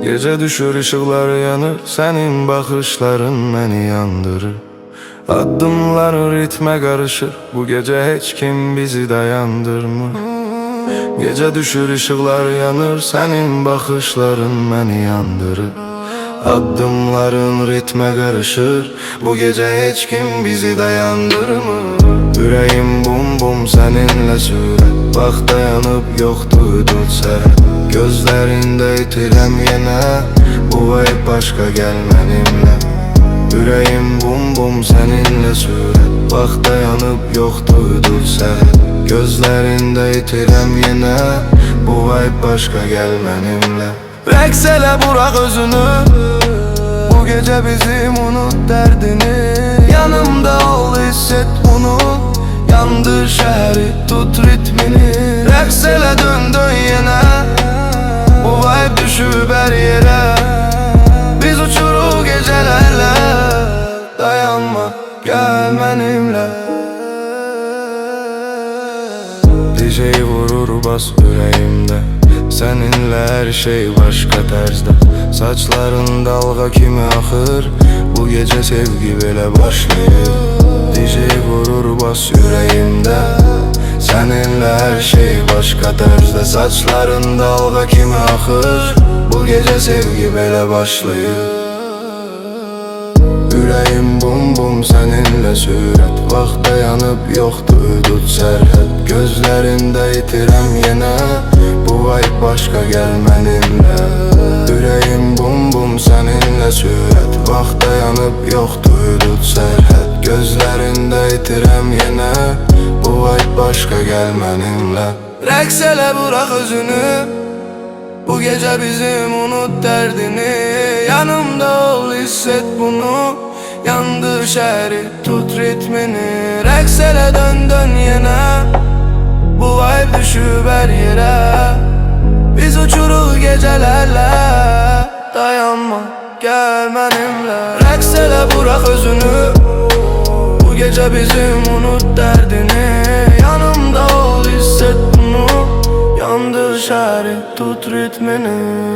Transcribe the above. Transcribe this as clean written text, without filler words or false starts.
Gece düşür ışıklar yanır, senin bakışların beni yandırır. Adımların ritme karışır, bu gece hiç kim bizi dayandırmır. Gece düşür ışıklar yanır, senin bakışların beni yandırır. Adımların ritme karışır, bu gece hiç kim bizi dayandırmır. Yüreğim bum bum seninle sürer, bak dayanıp yoktu tut. Gözlerinde itirem yine, bu vibe başka gel benimle. Yüreğim bum bum seninle sürer, bak dayanıp yoktu sen. Gözlerinde itirem yine, bu vibe başka gel benimle. Veksele bırak özünü, bu gece bizim unut derdini. Yanımda ol hisset bunu, yandır şehri tut ritmini. Veksele dön dön yine, bu vibe düşüp her yere. Biz uçuruk gecelerle, dayanma gel benimle. DJ vurur bas yüreğimde, seninle her şey başka tarzda. Saçların dalga kimi akır, bu gece sevgi bile başlıyor. DJ vurur bas yüreğimde, seninle her şey başka tarzda. Saçların dalga kimi akır, bu gece sevgi bile başlıyor. Yüreğim bum bum seninle sürat, vakt dayanıp yoktu tut serhat. Gözlerinde itirem yine, bu vibe başka gel benimle. Yüreğim bum bum seninle sürat, vakt dayanıp yoktu tut serhat. Gözlerinde itirem yine, bu vibe başka gel benimle. Reksele bırak özünü, bu gece bizim unut derdini. Yanımda ol hisset bunu, yandı şehri tut ritmini. Reksele dön dön yine, bu vibe düşüp her yere. Biz uçuruk gecelerle, dayanma gel benimle. Reksele bırak özünü, bu gece bizim unut derdini. Yanımda ol hisset bunu, yandır şehri tut ritmini.